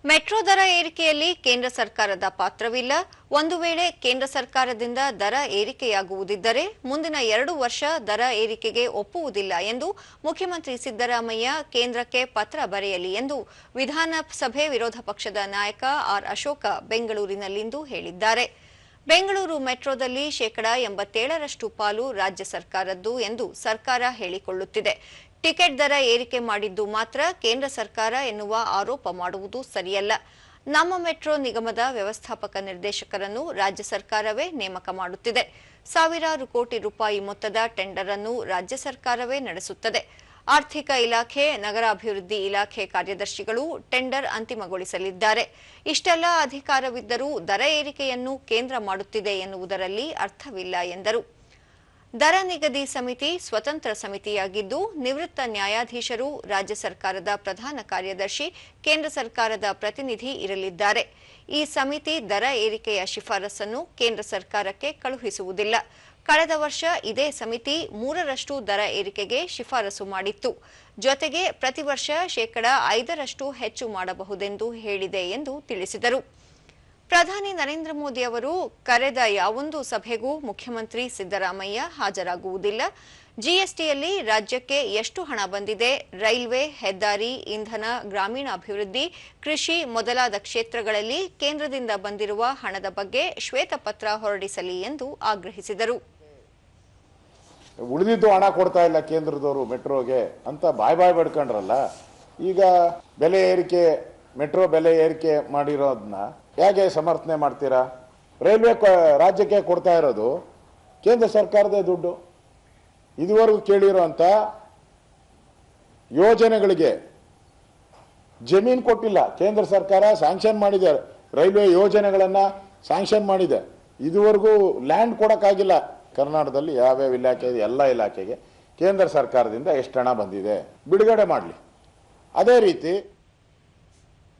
Metro ದರ ಏರಿಕೆಯಲ್ಲಿ ಕೇಂದ್ರ ಸರ್ಕಾರದ ಪಾತ್ರವಿಲ್ಲ. ಒಂದು ವೇಳೆ ಕೇಂದ್ರ ಸರ್ಕಾರದಿಂದ ದರ ಏರಿಕೆಯಾಗುವುದಿದ್ದರೆ ಮುಂದಿನ 2 ವರ್ಷ ದರ ಏರಿಕೆಗೆ ಒಪ್ಪುವುದಿಲ್ಲ ಎಂದು ಮುಖ್ಯಮಂತ್ರಿ ಸಿದ್ದರಾಮಯ್ಯ ಕೇಂದ್ರಕ್ಕೆ ಪತ್ರ ಬರೆಯಲಿ ಎಂದು ವಿಧಾನಸಭೆ ವಿರೋಧ ಪಕ್ಷದ ನಾಯಕ ಆರ್ ಅಶೋಕ ಬೆಂಗಳೂರಿನಲ್ಲಿಂದು ಹೇಳಿದ್ದಾರೆ. ಬೆಂಗಳೂರು ಮೆಟ್ರೋದಲ್ಲಿ 87% ಪಾಲು ರಾಜ್ಯ ಸರ್ಕಾರದ್ದು ಎಂದು ಸರ್ಕಾರ ಹೇಳಿಕೊಳ್ಳುತ್ತಿದೆ. ಟಿಕೆಟ್ ದರ ಏರಿಕೆ ಮಾಡಿದ್ದು ಮಾತ್ರ ಕೇಂದ್ರ ಸರ್ಕಾರ ಎನ್ನುವ ಆರೋಪ ಮಾಡುವುದು ಸರಿಯಲ್ಲ. ನಮ್ಮ ಮೆಟ್ರೋ ನಿಗಮದ ವ್ಯವಸ್ಥಾಪಕ ನಿರ್ದೇಶಕರನ್ನು ರಾಜ್ಯ ಸರ್ಕಾರವೇ ನೇಮಕ ಮಾಡುತ್ತಿದೆ. ಸಾವಿರಾರು ಕೋಟಿ ರೂಪಾಯಿ ಮೊತ್ತದ ಟೆಂಡರ್ ಅನ್ನು ರಾಜ್ಯ ಸರ್ಕಾರವೇ ನಡೆಸುತ್ತದೆ. ಆರ್ಥಿಕ ಇಲಾಖೆ, ನಗರಾಭಿವೃದ್ಧಿ ಇಲಾಖೆ ಕಾರ್ಯದರ್ಶಿಗಳು ಟೆಂಡರ್ ಅಂತಿಮಗೊಳಿಸಲಿದ್ದಾರೆ. ಇಷ್ಟೆಲ್ಲ ಅಧಿಕಾರವಿದ್ದರೂ ದರ ಏರಿಕೆಯನ್ನು ಕೇಂದ್ರ ಮಾಡುತ್ತಿದೆ ಎನ್ನುವುದರಲ್ಲಿ ಅರ್ಥವಿಲ್ಲ ಎಂದರು. ದರ ನಿಗದಿ ಸಮಿತಿ ಸ್ವತಂತ್ರ ಸಮಿತಿಯಾಗಿದ್ದು ನಿವೃತ್ತ ನ್ಯಾಯಾಧೀಶರು, ರಾಜ್ಯ ಸರ್ಕಾರದ ಪ್ರಧಾನ ಕಾರ್ಯದರ್ಶಿ, ಕೇಂದ್ರ ಸರ್ಕಾರದ ಪ್ರತಿನಿಧಿ ಇರಲಿದ್ದಾರೆ. ಈ ಸಮಿತಿ ದರ ಏರಿಕೆಯ ಶಿಫಾರಸನ್ನು ಕೇಂದ್ರ ಸರ್ಕಾರಕ್ಕೆ ಕಳುಹಿಸುವುದಿಲ್ಲ. ಕಳೆದ ವರ್ಷ ಇದೇ ಸಮಿತಿ 3% ದರ ಏರಿಕೆಗೆ ಶಿಫಾರಸು ಮಾಡಿತ್ತು. ಜೊತೆಗೆ ಪ್ರತಿ ವರ್ಷ 5% ಹೆಚ್ಚು ಮಾಡಬಹುದೆಂದು ಹೇಳಿದೆ ಎಂದು ತಿಳಿಸಿದರು. ಪ್ರಧಾನಿ ನರೇಂದ್ರ ಮೋದಿ ಅವರು ಕರೆದ ಯಾವೊಂದು ಸಭೆಗೂ ಮುಖ್ಯಮಂತ್ರಿ ಸಿದ್ದರಾಮಯ್ಯ ಹಾಜರಾಗುವುದಿಲ್ಲ. ಜಿಎಸ್ಟಿಯಲ್ಲಿ ರಾಜ್ಯಕ್ಕೆ ಎಷ್ಟು ಹಣ ಬಂದಿದೆ, ರೈಲ್ವೆ, ಹೆದ್ದಾರಿ, ಇಂಧನ, ಗ್ರಾಮೀಣಾಭಿವೃದ್ಧಿ, ಕೃಷಿ ಮೊದಲಾದ ಕ್ಷೇತ್ರಗಳಲ್ಲಿ ಕೇಂದ್ರದಿಂದ ಬಂದಿರುವ ಹಣದ ಬಗ್ಗೆ ಶ್ವೇತಪತ್ರ ಹೊರಡಿಸಲಿ ಎಂದು ಆಗ್ರಹಿಸಿದರು. ಉಳಿದಿದ್ದು ಹಣ ಕೊಡ್ತಾ ಇಲ್ಲ ಕೇಂದ್ರದವರು ಮೆಟ್ರೋಗೆ ಅಂತ ಬಾಯ್ ಬಡ್ಕೊಂಡ್ರಲ್ಲ. ಈಗ ಬೆಲೆ ಏರಿಕೆ, ಮೆಟ್ರೋ ಬೆಲೆ ಏರಿಕೆ ಮಾಡಿರೋದನ್ನ ಹೇಗೆ ಸಮರ್ಥನೆ ಮಾಡ್ತೀರಾ? ರೈಲ್ವೆ ರಾಜ್ಯಕ್ಕೆ ಕೊಡ್ತಾ ಇರೋದು ಕೇಂದ್ರ ಸರ್ಕಾರದ ದುಡ್ಡು. ಇದುವರೆಗೂ ಕೇಳಿರೋಂಥ ಯೋಜನೆಗಳಿಗೆ ಜಮೀನು ಕೊಟ್ಟಿಲ್ಲ. ಕೇಂದ್ರ ಸರ್ಕಾರ ಸ್ಯಾಂಕ್ಷನ್ ಮಾಡಿದೆ, ರೈಲ್ವೆ ಯೋಜನೆಗಳನ್ನು ಸ್ಯಾಂಕ್ಷನ್ ಮಾಡಿದೆ. ಇದುವರೆಗೂ ಲ್ಯಾಂಡ್ ಕೊಡೋಕ್ಕಾಗಿಲ್ಲ. ಕರ್ನಾಟಕದಲ್ಲಿ ಯಾವ್ಯಾವ ಇಲಾಖೆ ಇದೆ ಎಲ್ಲ ಇಲಾಖೆಗೆ ಕೇಂದ್ರ ಸರ್ಕಾರದಿಂದ ಎಷ್ಟು ಹಣ ಬಂದಿದೆ ಬಿಡುಗಡೆ ಮಾಡಲಿ. ಅದೇ ರೀತಿ